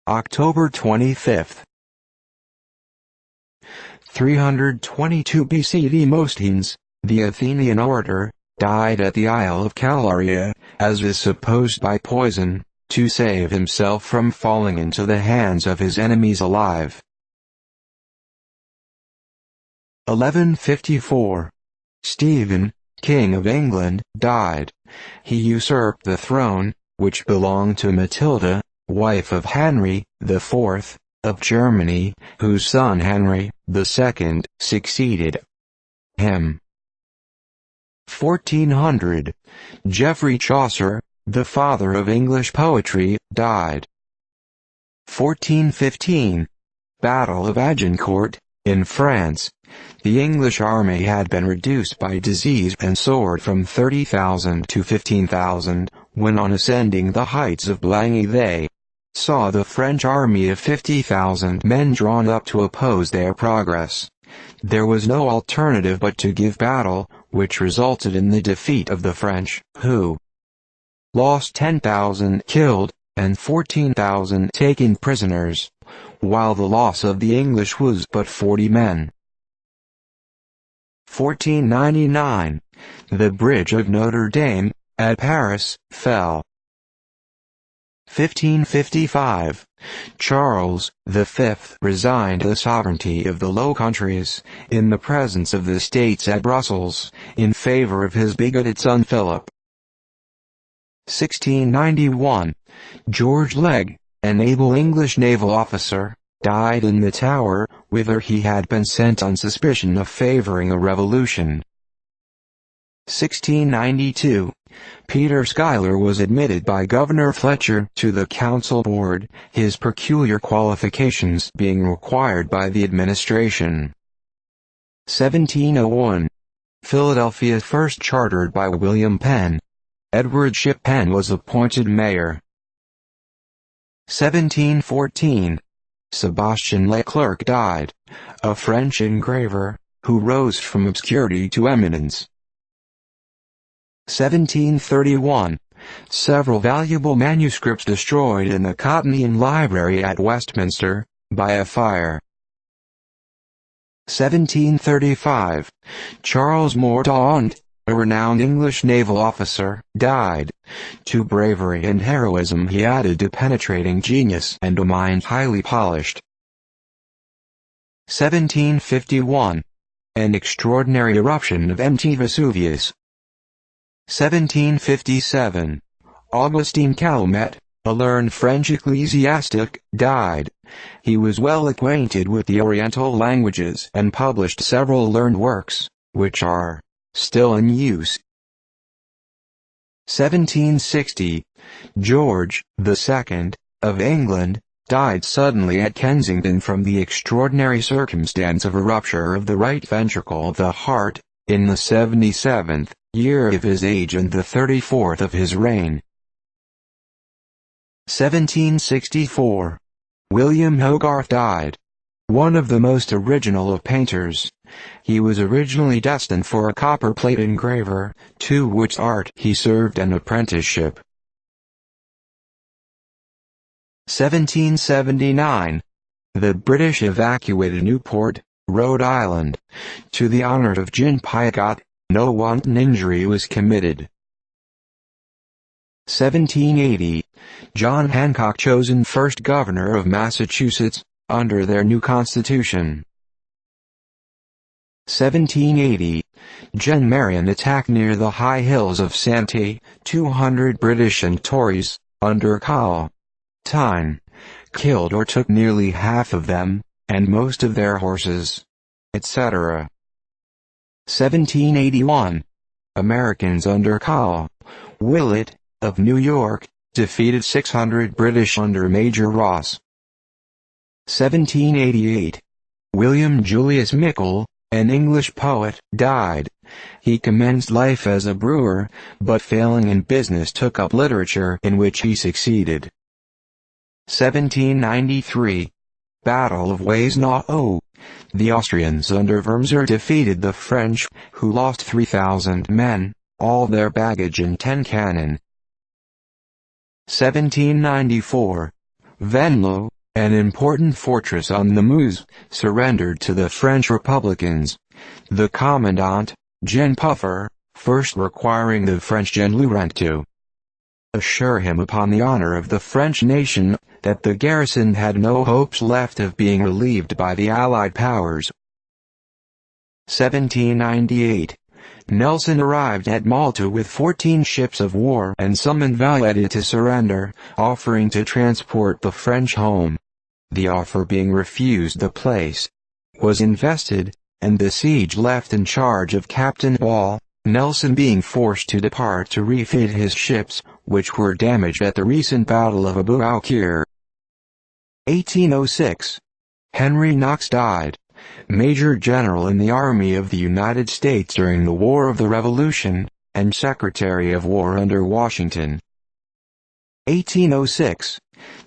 October 25. 322 BC. Demosthenes, the Athenian orator, died at the Isle of Calauria, as is supposed by poison, to save himself from falling into the hands of his enemies alive. 1154. Stephen, King of England, died. He usurped the throne, which belonged to Matilda, wife of Henry IV, of Germany, whose son Henry II succeeded him. 1400. Geoffrey Chaucer, the father of English poetry, died. 1415. Battle of Agincourt, in France. The English army had been reduced by disease and sword from 30,000 to 15,000, when on ascending the heights of Blangi they saw the French army of 50,000 men drawn up to oppose their progress. There was no alternative but to give battle, which resulted in the defeat of the French, who lost 10,000 killed, and 14,000 taken prisoners, while the loss of the English was but 40 men. 1499. The Bridge of Notre Dame, at Paris, fell. 1555. Charles V resigned the sovereignty of the Low Countries, in the presence of the states at Brussels, in favor of his bigoted son Philip. 1691. George Legge, an able English naval officer, died in the Tower, whither he had been sent on suspicion of favoring a revolution. 1692. Peter Schuyler was admitted by Governor Fletcher to the council board, his peculiar qualifications being required by the administration. 1701. Philadelphia first chartered by William Penn. Edward Ship Penn was appointed mayor. 1714. Sebastian Leclerc died, a French engraver, who rose from obscurity to eminence. 1731. Several valuable manuscripts destroyed in the Cottonian Library at Westminster, by a fire. 1735. Charles Mordaunt, a renowned English naval officer, died. To bravery and heroism he added a penetrating genius and a mind highly polished. 1751. An extraordinary eruption of Mt. Vesuvius. 1757. Augustin Calmet, a learned French ecclesiastic, died. He was well acquainted with the Oriental languages and published several learned works, which are still in use. 1760. George II, of England, died suddenly at Kensington from the extraordinary circumstance of a rupture of the right ventricle of the heart, in the 77th year of his age and the 34th of his reign. 1764. William Hogarth died. One of the most original of painters. He was originally destined for a copperplate engraver, to which art he served an apprenticeship. 1779. The British evacuated Newport, Rhode Island. To the honor of Jean Piagot, no wanton injury was committed. 1780. John Hancock chosen first governor of Massachusetts, under their new constitution. 1780. Gen Marion attacked near the high hills of Santee, 200 British and Tories, under Call Tyne, killed or took nearly half of them, and most of their horses, etc. 1781. Americans under Call Willett, of New York, defeated 600 British under Major Ross. 1788. William Julius Mickle, an English poet, died. He commenced life as a brewer, but failing in business took up literature, in which he succeeded. 1793. Battle of Waisnau. The Austrians under Wurmser defeated the French, who lost 3,000 men, all their baggage and 10 cannon. 1794. Venlo, an important fortress on the Meuse, surrendered to the French Republicans. The commandant, Jean Puffer, first requiring the French Jean Laurent to assure him upon the honor of the French nation that the garrison had no hopes left of being relieved by the Allied powers. 1798. Nelson arrived at Malta with 14 ships of war and summoned Valette to surrender, offering to transport the French home. The offer being refused, the place was invested, and the siege left in charge of Captain Ball, Nelson being forced to depart to refit his ships, which were damaged at the recent Battle of Abu Alkir. 1806. Henry Knox died, Major General in the Army of the United States during the War of the Revolution, and Secretary of War under Washington. 1806.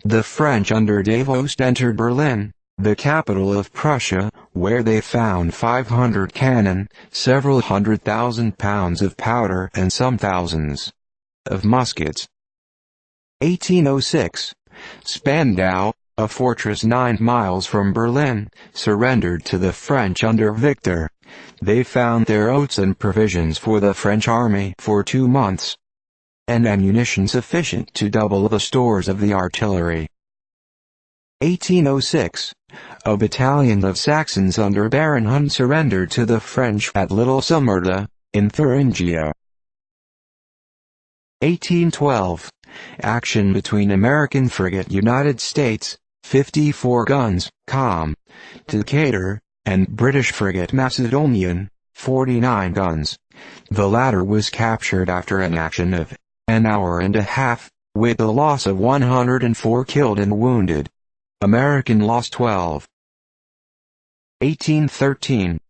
The French under Davoust entered Berlin, the capital of Prussia, where they found 500 cannon, several 100,000 pounds of powder and some thousands of muskets. 1806. Spandau, a fortress 9 miles from Berlin, surrendered to the French under Victor. They found their oats and provisions for the French army for 2 months, and ammunition sufficient to double the stores of the artillery. 1806. A battalion of Saxons under Baron Hunt surrendered to the French at Little Sumerda, in Thuringia. 1812. Action between American frigate United States, 54 guns, Com. Decatur, and British frigate Macedonian, 49 guns. The latter was captured after an action of an hour and a half, with a loss of 104 killed and wounded. American loss 12. 1813.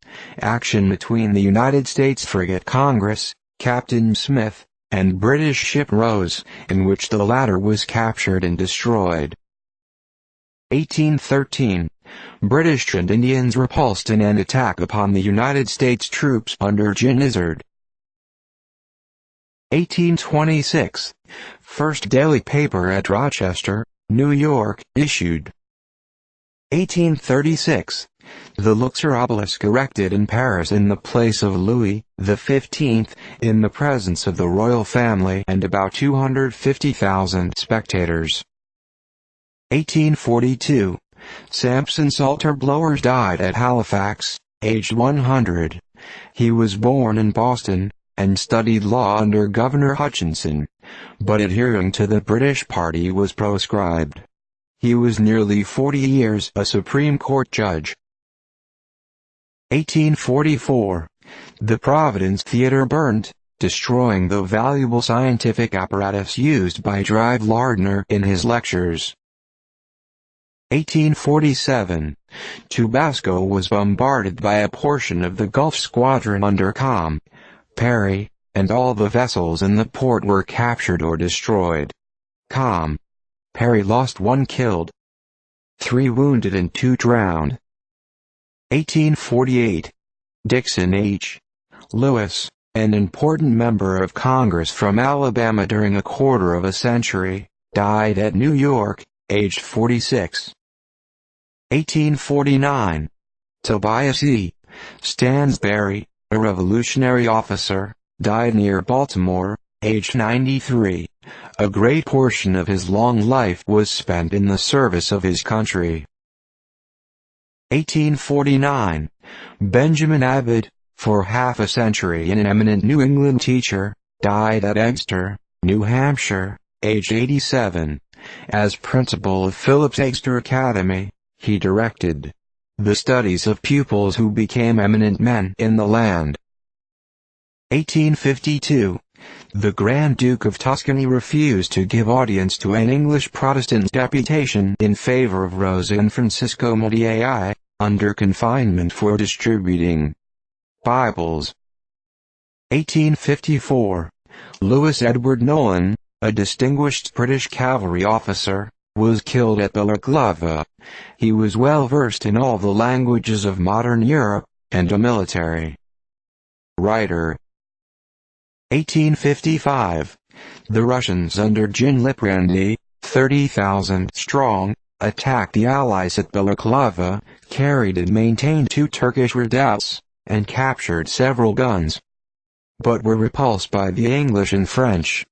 Action between the United States frigate Congress, Captain Smith, and British ship Rose, in which the latter was captured and destroyed. 1813. British and Indians repulsed in an attack upon the United States troops under Jean Izzard. 1826. First daily paper at Rochester, New York, issued. 1836. The Luxor obelisk erected in Paris in the place of Louis XV, in the presence of the royal family and about 250,000 spectators. 1842. Sampson Salter Blowers died at Halifax, aged 100. He was born in Boston, and studied law under Governor Hutchinson, but adhering to the British party was proscribed. He was nearly 40 years a Supreme Court judge. 1844. The Providence Theatre burned, destroying the valuable scientific apparatus used by Drive Lardner in his lectures. 1847. Tabasco was bombarded by a portion of the Gulf Squadron under Com. Perry, and all the vessels in the port were captured or destroyed. Com. Perry lost 1 killed, 3 wounded and 2 drowned. 1848. Dixon H. Lewis, an important member of Congress from Alabama during a quarter of a century, died at New York, aged 46. 1849. Tobias E. Stansbury, a Revolutionary officer, died near Baltimore, aged 93. A great portion of his long life was spent in the service of his country. 1849. Benjamin Abbott, for half a century an eminent New England teacher, died at Exeter, New Hampshire, aged 87. As principal of Phillips Exeter Academy, he directed the studies of pupils who became eminent men in the land. 1852. The Grand Duke of Tuscany refused to give audience to an English Protestant deputation in favor of Rosa and Francisco Medici, under confinement for distributing Bibles. 1854. Louis Edward Nolan, a distinguished British cavalry officer, was killed at Balaclava. He was well versed in all the languages of modern Europe, and a military writer. 1855. The Russians under Jean Liprandi, 30,000 strong, attacked the Allies at Balaclava, carried and maintained 2 Turkish redoubts, and captured several guns, but were repulsed by the English and French.